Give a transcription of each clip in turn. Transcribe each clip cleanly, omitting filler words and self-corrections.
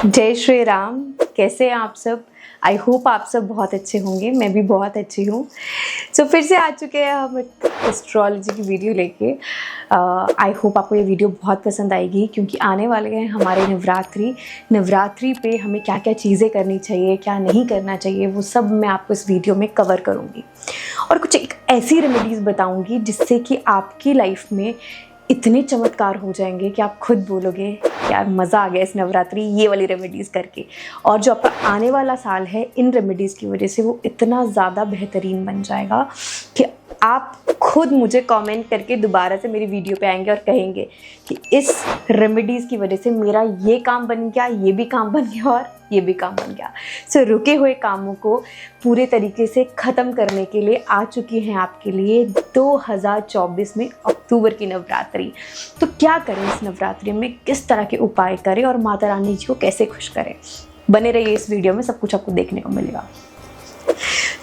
जय श्री राम। कैसे हैं आप सब? आई होप आप सब बहुत अच्छे होंगे। मैं भी बहुत अच्छी हूँ। सो फिर से आ चुके हैं हम एस्ट्रोलॉजी की वीडियो लेके। आई होप आपको ये वीडियो बहुत पसंद आएगी, क्योंकि आने वाले हैं हमारे नवरात्रि पे हमें क्या क्या चीज़ें करनी चाहिए, क्या नहीं करना चाहिए, वो सब मैं आपको इस वीडियो में कवर करूँगी। और कुछ एक ऐसी रेमेडीज़ बताऊँगी जिससे कि आपकी लाइफ में इतने चमत्कार हो जाएंगे कि आप खुद बोलोगे यार मज़ा आ गया इस नवरात्रि ये वाली रेमेडीज़ करके। और जो आपका आने वाला साल है, इन रेमेडीज़ की वजह से वो इतना ज़्यादा बेहतरीन बन जाएगा कि आप खुद मुझे कमेंट करके दोबारा से मेरी वीडियो पे आएंगे और कहेंगे कि इस रेमेडीज़ की वजह से मेरा ये काम बन गया, ये भी काम बन गया और ये भी काम बन गया। सो रुके हुए कामों को पूरे तरीके से ख़त्म करने के लिए आ चुकी हैं आपके लिए 2024 में अक्टूबर की नवरात्रि। तो क्या करें इस नवरात्रि में, किस तरह के उपाय करें और माता रानी जी को कैसे खुश करें? बने रहिए इस वीडियो में, सब कुछ आपको देखने को मिलेगा।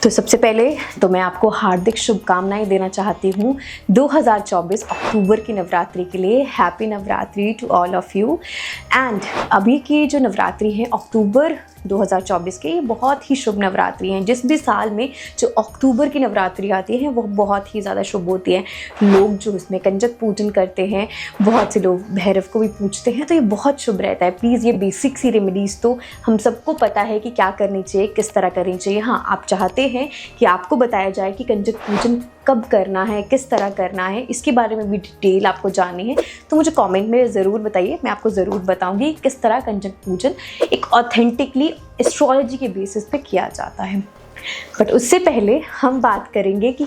तो सबसे पहले तो मैं आपको हार्दिक शुभकामनाएं देना चाहती हूँ 2024 अक्टूबर की नवरात्रि के लिए। Happy Navratri to all of you. And अभी की जो नवरात्रि है अक्टूबर 2024 के, ये बहुत ही शुभ नवरात्रि हैं। जिस भी साल में जो अक्टूबर की नवरात्रि आती है वो बहुत ही ज़्यादा शुभ होती है। लोग जो इसमें कंजक पूजन करते हैं, बहुत से लोग भैरव को भी पूजते हैं, तो ये बहुत शुभ रहता है। प्लीज़ ये बेसिक सी रेमेडीज़ तो हम सबको पता है कि क्या करनी चाहिए, किस तरह करनी चाहिए। हाँ, आप चाहते हैं कि आपको बताया जाए कि कंजक पूजन कब करना है, किस तरह करना है, इसके बारे में भी डिटेल आपको जाननी है तो मुझे कमेंट में ज़रूर बताइए। मैं आपको ज़रूर बताऊंगी किस तरह कंजक पूजन एक ऑथेंटिकली एस्ट्रोलॉजी के बेसिस पे किया जाता है। बट उससे पहले हम बात करेंगे कि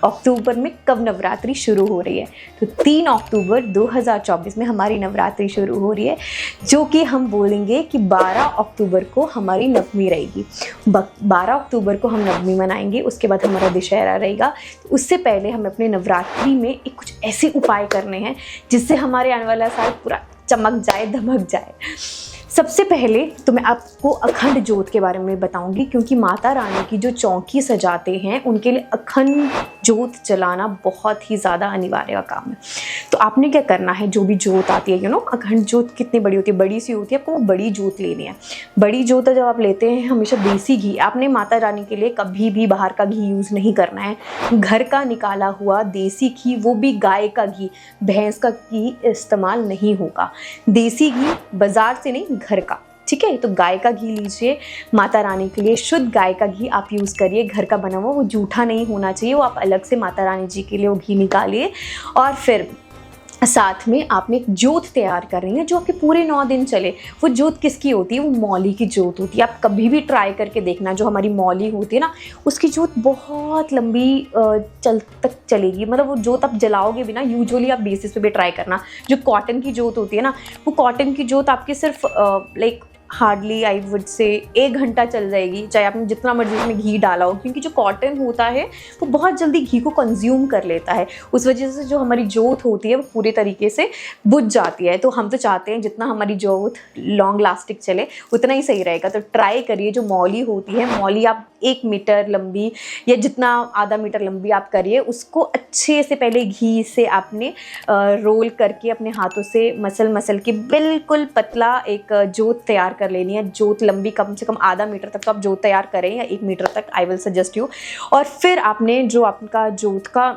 अक्टूबर में कब नवरात्रि शुरू हो रही है। तो 3 अक्टूबर 2024 में हमारी नवरात्रि शुरू हो रही है, जो कि हम बोलेंगे कि 12 अक्टूबर को हमारी नवमी रहेगी। 12 अक्टूबर को हम नवमी मनाएंगे, उसके बाद हमारा दशहरा रहेगा। तो उससे पहले हमें अपने नवरात्रि में एक कुछ ऐसे उपाय करने हैं जिससे हमारे आने वाला साल पूरा चमक जाए, धमक जाए। सबसे पहले तो मैं आपको अखंड ज्योत के बारे में बताऊंगी, क्योंकि माता रानी की जो चौकी सजाते हैं उनके लिए अखंड ज्योत जलाना बहुत ही ज़्यादा अनिवार्य का काम है। तो आपने क्या करना है, जो भी ज्योत आती है, अखंड ज्योत कितनी बड़ी होती है, बड़ी सी होती है, आपको वो बड़ी ज्योत लेनी है। बड़ी ज्योत जब आप लेते हैं, हमेशा देसी घी, आपने माता रानी के लिए कभी भी बाहर का घी यूज़ नहीं करना है। घर का निकाला हुआ देसी घी, वो भी गाय का घी, भैंस का घी इस्तेमाल नहीं होगा। देसी घी बाजार से नहीं, घर का, ठीक है। तो गाय का घी लीजिए माता रानी के लिए, शुद्ध गाय का घी आप यूज़ करिए, घर का बना हुआ, वो जूठा नहीं होना चाहिए। वो आप अलग से माता रानी जी के लिए वो घी निकालिए। और फिर साथ में आपने एक ज्योत तैयार कर रही है जो आपके पूरे 9 दिन चले। वो ज्योत किसकी होती है? वो मौली की ज्योत होती है। आप कभी भी ट्राई करके देखना, जो हमारी मौली होती है ना, उसकी ज्योत बहुत लंबी तक चलेगी। मतलब वो ज्योत आप जलाओगे भी ना, यूजुअली आप बेसिस पे भी ट्राई करना। जो कॉटन की ज्योत होती है ना, वो कॉटन की ज्योत आपकी सिर्फ like hardly I would say 1 घंटा चल जाएगी, चाहे आपने जितना मर्जी उसमें घी डाला हो, क्योंकि जो कॉटन होता है वो बहुत जल्दी घी को कंज्यूम कर लेता है। उस वजह से जो हमारी ज्योत होती है वो पूरे तरीके से बुझ जाती है। तो हम तो चाहते हैं जितना हमारी ज्योत लॉन्ग लास्टिक चले उतना ही सही रहेगा। तो ट्राई करिए, जो मौली होती है, मौली आप 1 मीटर लंबी या जितना आधा मीटर लंबी आप करिए, उसको अच्छे से पहले घी से आपने रोल करके अपने हाथों से मसल के बिल्कुल पतला एक ज्योत तैयार कर लेनी है। ज्योत लंबी कम से कम आधा मीटर तक तो आप ज्योत तैयार करें, या 1 मीटर तक, आई विल सजेस्ट यू। और फिर आपने जो आपका ज्योत का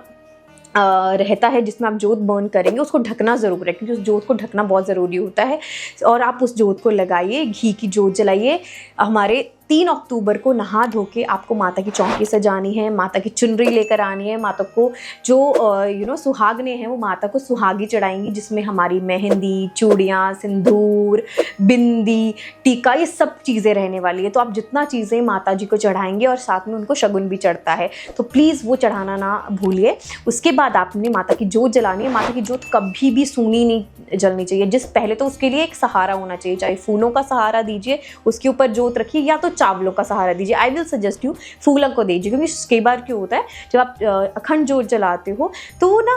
रहता है जिसमें आप ज्योत बर्न करेंगे, उसको ढकना ज़रूर है, क्योंकि उस ज्योत को ढकना बहुत ज़रूरी होता है। और आप उस ज्योत को लगाइए, घी की ज्योत जलाइए। हमारे 3 अक्टूबर को नहा धो के आपको माता की चौकी सजानी है, माता की चुनरी लेकर आनी है। माता को जो सुहागने हैं वो माता को सुहागी चढ़ाएंगी, जिसमें हमारी मेहंदी, चूड़ियाँ, सिंदूर, बिंदी, टीका, ये सब चीज़ें रहने वाली है। तो आप जितना चीज़ें माता जी को चढ़ाएंगे, और साथ में उनको शगुन भी चढ़ता है, तो प्लीज़ वो चढ़ाना ना भूलिए। उसके बाद आपने माता की जोत जलानी है। माता की जोत कभी भी सूनी नहीं जलनी चाहिए। पहले तो उसके लिए एक सहारा होना चाहिए, चाहे फूलों का सहारा दीजिए, उसके ऊपर जोत रखिए, या तो चावलों का सहारा दीजिए। आई विल सजेस्ट यू फूलों को दीजिए, क्योंकि कई बार क्यों होता है, जब आप अखंड जोत जलाते हो तो वो ना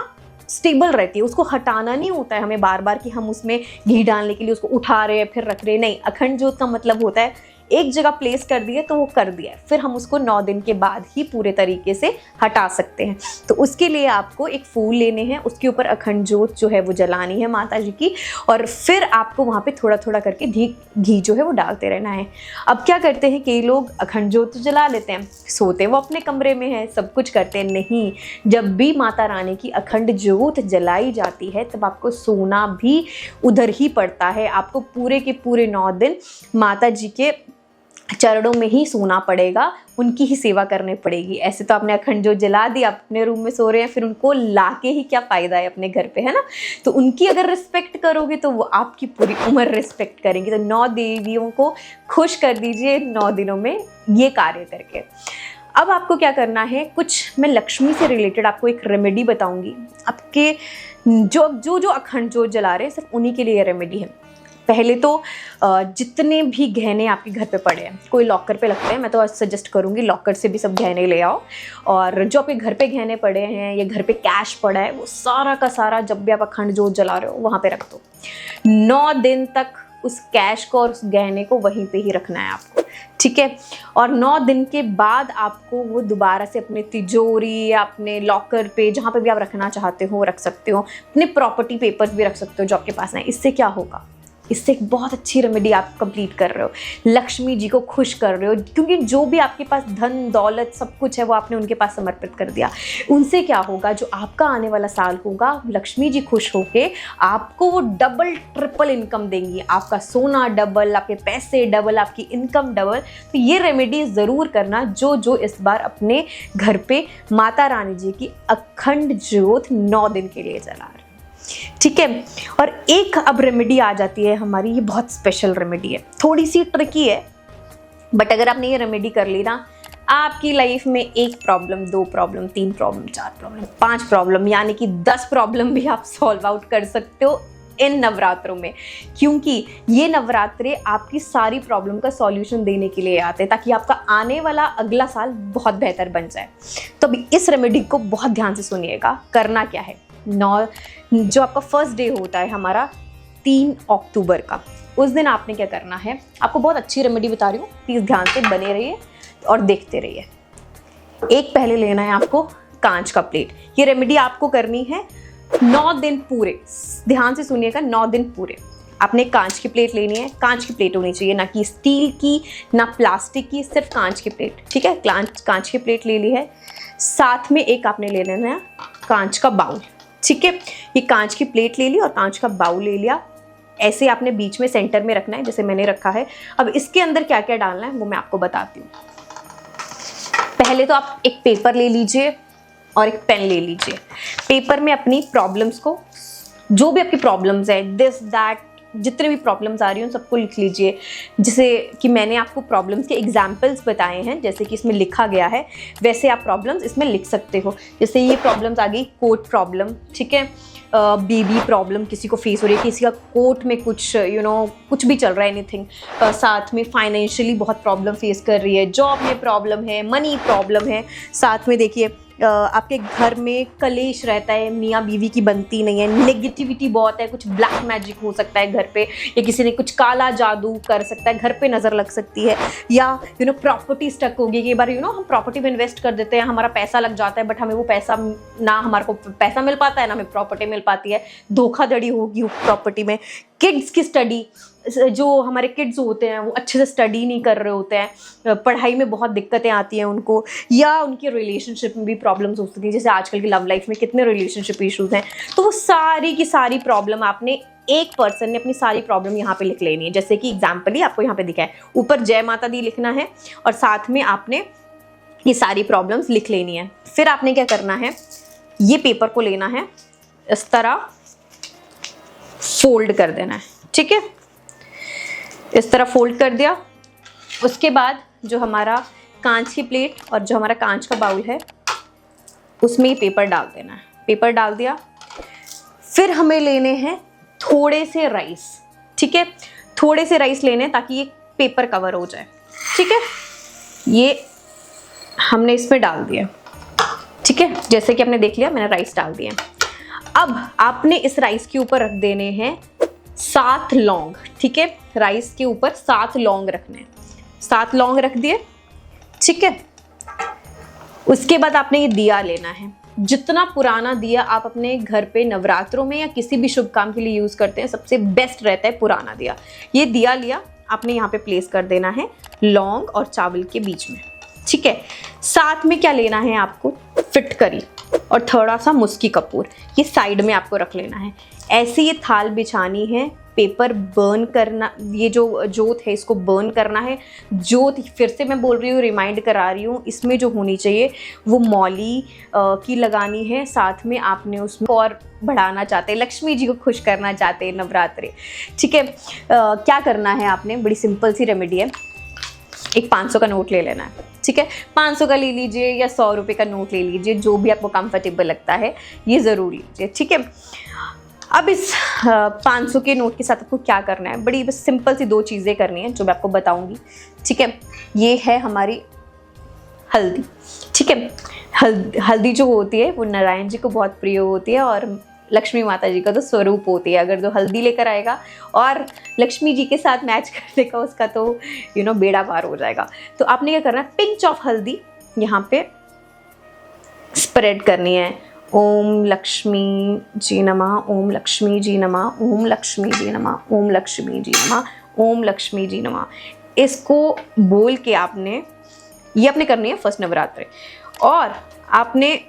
स्टेबल रहती है, उसको हटाना नहीं होता है हमें बार बार कि हम उसमें घी डालने के लिए उसको उठा रहे हैं फिर रख रहे हैं। नहीं, अखंड जोत का मतलब होता है एक जगह प्लेस कर दिए तो वो कर दिया है, फिर हम उसको 9 दिन के बाद ही पूरे तरीके से हटा सकते हैं। तो उसके लिए आपको एक फूल लेने हैं, उसके ऊपर अखंड जोत जो है वो जलानी है माता जी की, और फिर आपको वहाँ पे थोड़ा थोड़ा करके घी जो है वो डालते रहना है। अब क्या करते हैं, कई लोग अखंड जोत जला लेते हैं, सोते वो अपने कमरे में है, सब कुछ करते हैं। नहीं, जब भी माता रानी की अखंड जोत जलाई जाती है तब आपको सोना भी उधर ही पड़ता है। आपको पूरे के पूरे 9 दिन माता जी के चरणों में ही सोना पड़ेगा, उनकी ही सेवा करनी पड़ेगी। ऐसे तो आपने अखंड जोत जला दी, आप अपने रूम में सो रहे हैं, फिर उनको लाके ही क्या फ़ायदा है अपने घर पे, है ना। तो उनकी अगर रिस्पेक्ट करोगे तो वो आपकी पूरी उम्र रिस्पेक्ट करेंगी। तो 9 देवियों को खुश कर दीजिए 9 दिनों में ये कार्य करके। अब आपको क्या करना है, कुछ मैं लक्ष्मी से रिलेटेड आपको एक रेमेडी बताऊंगी। आपके जो अखंड जोत जला रहे हैं सिर्फ उन्हीं के लिए ये रेमेडी है। पहले तो जितने भी गहने आपके घर पे पड़े हैं, कोई लॉकर पे लगते हैं, मैं तो सजेस्ट करूँगी लॉकर से भी सब गहने ले आओ। और जो आपके घर पे गहने पड़े हैं या घर पे कैश पड़ा है, वो सारा का सारा जब भी आप अखंड जोत जला रहे हो वहाँ पे रख दो। 9 दिन तक उस कैश को और उस गहने को वहीं पे ही रखना है आपको, ठीक है। और 9 दिन के बाद आपको वो दोबारा से अपने तिजोरी या अपने लॉकर पे, जहाँ पे भी आप रखना चाहते हो रख सकते हो। अपने प्रॉपर्टी पेपर्स भी रख सकते हो जो आपके पास है। इससे क्या होगा, इससे एक बहुत अच्छी रेमेडी आप कंप्लीट कर रहे हो, लक्ष्मी जी को खुश कर रहे हो, क्योंकि जो भी आपके पास धन दौलत सब कुछ है वो आपने उनके पास समर्पित कर दिया। उनसे क्या होगा, जो आपका आने वाला साल होगा, लक्ष्मी जी खुश होके आपको वो डबल ट्रिपल इनकम देंगी। आपका सोना डबल, आपके पैसे डबल, आपकी इनकम डबल। तो ये रेमेडी ज़रूर करना जो इस बार अपने घर पे माता रानी जी की अखंड ज्योत 9 दिन के लिए जला रहे, ठीक है। और एक अब रेमेडी आ जाती है हमारी, ये बहुत स्पेशल रेमेडी है, थोड़ी सी ट्रिकी है, बट अगर आपने ये रेमेडी कर ली ना, आपकी लाइफ में 1 problem, 2 problem, 3 problem, 4 problem, 5 problem, यानी कि 10 प्रॉब्लम भी आप सॉल्व आउट कर सकते हो इन नवरात्रों में। क्योंकि ये नवरात्रे आपकी सारी प्रॉब्लम का सॉल्यूशन देने के लिए आते हैं, ताकि आपका आने वाला अगला साल बहुत बेहतर बन जाए। तो अभी इस रेमेडी को बहुत ध्यान से सुनिएगा। करना क्या है, जो आपका फर्स्ट डे होता है हमारा 3 अक्टूबर का, उस दिन आपने क्या करना है, आपको बहुत अच्छी रेमेडी बता रही हूँ, प्लीज़ ध्यान से बने रहिए और देखते रहिए। एक पहले लेना है आपको कांच का प्लेट। ये रेमेडी आपको करनी है 9 दिन पूरे, ध्यान से सुनिएगा, 9 दिन पूरे। आपने कांच की प्लेट लेनी है, कांच की प्लेट होनी चाहिए, ना कि स्टील की ना प्लास्टिक की, सिर्फ कांच की प्लेट, ठीक है। कांच की प्लेट ले ली है, साथ में एक आपने ले लेना है कांच का बाउल, ठीक है। ये कांच की प्लेट ले ली और कांच का बाउल ले लिया, ऐसे आपने बीच में सेंटर में रखना है जैसे मैंने रखा है। अब इसके अंदर क्या क्या डालना है वो मैं आपको बताती हूँ। पहले तो आप एक पेपर ले लीजिए और एक पेन ले लीजिए। पेपर में अपनी प्रॉब्लम्स को, जो भी आपकी प्रॉब्लम्स है, दिस दैट, जितने भी प्रॉब्लम्स आ रही हैं उन सबको लिख लीजिए। जैसे कि मैंने आपको प्रॉब्लम्स के एग्जाम्पल्स बताए हैं, जैसे कि इसमें लिखा गया है, वैसे आप प्रॉब्लम्स इसमें लिख सकते हो। जैसे ये प्रॉब्लम्स आ गई, कोर्ट प्रॉब्लम, ठीक है, बेबी प्रॉब्लम, किसी को फेस हो रही है, किसी का कोर्ट में कुछ कुछ भी चल रहा है, एनीथिंग। साथ में फाइनेंशियली बहुत प्रॉब्लम फेस कर रही है, जॉब में प्रॉब्लम है, मनी प्रॉब्लम है। साथ में देखिए आपके घर में कलेश रहता है, मियाँ बीवी की बनती नहीं है, नेगेटिविटी बहुत है, कुछ ब्लैक मैजिक हो सकता है घर पे, या किसी ने कुछ काला जादू कर सकता है, घर पे नज़र लग सकती है, या प्रॉपर्टी स्टक होगी। कई बार हम प्रॉपर्टी में इन्वेस्ट कर देते हैं, हमारा पैसा लग जाता है, बट हमें वो पैसा ना, हमारे को पैसा मिल पाता है ना हमें प्रॉपर्टी मिल पाती है, धोखाधड़ी होगी प्रॉपर्टी में। किड्स की स्टडी, जो हमारे किड्स होते हैं वो अच्छे से स्टडी नहीं कर रहे होते हैं, पढ़ाई में बहुत दिक्कतें आती हैं उनको, या उनके रिलेशनशिप में भी प्रॉब्लम्स हो सकती हैं, जैसे आजकल की लव लाइफ में कितने रिलेशनशिप इश्यूज हैं। तो वो सारी की सारी प्रॉब्लम आपने, एक पर्सन ने अपनी सारी प्रॉब्लम यहाँ पे लिख लेनी है। जैसे कि एग्जाम्पल ही आपको यहाँ पे दिखा है, ऊपर जय माता दी लिखना है और साथ में आपने ये सारी प्रॉब्लम्स लिख लेनी है। फिर आपने क्या करना है, ये पेपर को लेना है, इस तरह फोल्ड कर देना है, ठीक है। इस तरह फोल्ड कर दिया। उसके बाद जो हमारा कांच की प्लेट और जो हमारा कांच का बाउल है उसमें ये पेपर डाल देना है। पेपर डाल दिया। फिर हमें लेने हैं थोड़े से राइस, ठीक है, थोड़े से राइस लेने हैं ताकि ये पेपर कवर हो जाए, ठीक है। ये हमने इसमें डाल दिया, ठीक है, जैसे कि आपने देख लिया मैंने राइस डाल दिए। अब आपने इस राइस के ऊपर रख देने हैं 7 लौंग, ठीक है, राइस के ऊपर 7 लौंग रखने हैं। 7 लौंग रख दिए, ठीक है। उसके बाद आपने ये दिया लेना है, जितना पुराना दिया आप अपने घर पे नवरात्रों में या किसी भी शुभ काम के लिए यूज करते हैं, सबसे बेस्ट रहता है पुराना दिया। ये दिया लिया आपने यहाँ पे प्लेस कर देना है लौंग और चावल के बीच में, ठीक है। साथ में क्या लेना है आपको, फिटकरी और थोड़ा सा मुस्की कपूर, ये साइड में आपको रख लेना है। ऐसे ये थाल बिछानी है, पेपर बर्न करना, ये जो जोत है इसको बर्न करना है। जोत फिर से मैं बोल रही हूँ, रिमाइंड करा रही हूँ, इसमें जो होनी चाहिए वो मौली की लगानी है। साथ में आपने उसमें और बढ़ाना चाहते हैं, लक्ष्मी जी को खुश करना चाहते हैं नवरात्रि, ठीक है। क्या करना है आपने, बड़ी सिंपल सी रेमेडी है। एक 500 का नोट ले लेना है, ठीक है। 500 का ले लीजिए या 100 रुपये का नोट ले लीजिए, जो भी आपको कंफर्टेबल लगता है ये ज़रूर लीजिए, ठीक है। अब इस 500 के नोट के साथ आपको क्या करना है, बड़ी बस सिंपल सी 2 चीज़ें करनी है जो मैं आपको बताऊंगी, ठीक है। ये है हमारी हल्दी, ठीक है। हल्दी जो होती है वो नारायण जी को बहुत प्रिय होती है और लक्ष्मी माता जी का तो स्वरूप होती है। अगर जो हल्दी लेकर आएगा और लक्ष्मी जी के साथ मैच कर देगा, उसका तो बेड़ा पार हो जाएगा। तो आपने क्या करना है, पिंच ऑफ हल्दी यहाँ पे स्प्रेड करनी है। ओम लक्ष्मी जी नमः, ओम लक्ष्मी जी नमः, ओम लक्ष्मी जी नमः, ओम लक्ष्मी जी नमः, ओम लक्ष्मी जी नमः। इसको बोल के ये आपने करनी है फर्स्ट नवरात्रि। और आपने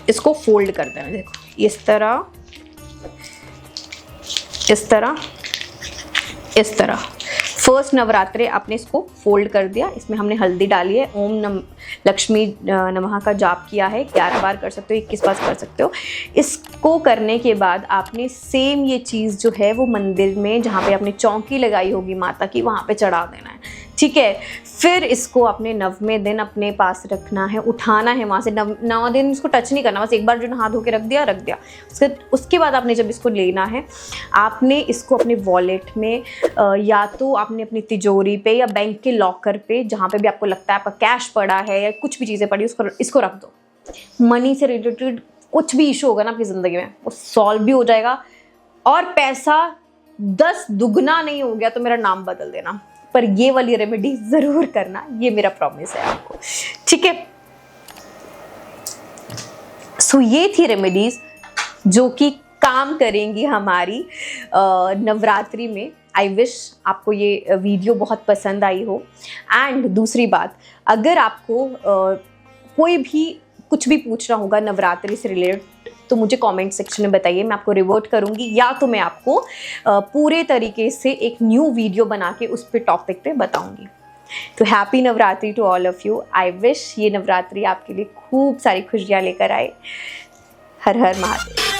इसको फोल्ड कर देना, देखो इस तरह, इस तरह, इस तरह। फर्स्ट नवरात्रि आपने इसको फोल्ड कर दिया, इसमें हमने हल्दी डाली है, ओम लक्ष्मी नमः का जाप किया है, 11 बार कर सकते हो, 21 बार कर सकते हो। इसको करने के बाद आपने सेम ये चीज़ जो है वो मंदिर में जहाँ पे आपने चौकी लगाई होगी माता की, वहाँ पे चढ़ा देना है, ठीक है। फिर इसको अपने 9वें दिन अपने पास रखना है, उठाना है वहाँ से। 9 दिन इसको टच नहीं करना, बस एक बार जो नहा धो के रख दिया। उसके बाद आपने जब इसको लेना है, आपने इसको अपने वॉलेट में या तो आपने अपनी तिजोरी पे या बैंक के लॉकर पे, जहाँ पे भी आपको लगता है आपका कैश पड़ा है या कुछ भी चीज़ें पड़ी, इसको रख दो। मनी से रिलेटेड कुछ भी इशू होगा ना आपकी ज़िंदगी में, वो सॉल्व भी हो जाएगा। और पैसा 10 दुगना नहीं हो गया तो मेरा नाम बदल देना, पर ये वाली रेमेडी ज़रूर करना, ये मेरा प्रॉमिस है आपको, ठीक है। सो ये थी रेमेडीज जो कि काम करेंगी हमारी नवरात्रि में। आई विश आपको ये वीडियो बहुत पसंद आई हो। एंड दूसरी बात, अगर आपको कोई भी कुछ भी पूछना होगा नवरात्रि से रिलेटेड तो मुझे कमेंट सेक्शन में बताइए, मैं आपको रिवर्ट करूंगी, या तो मैं आपको पूरे तरीके से एक न्यू वीडियो बना के उस पे टॉपिक पे बताऊंगी। तो happy Navratri to all of you. I wish ये नवरात्रि आपके लिए खूब सारी खुशियाँ लेकर आए। हर हर महादेव।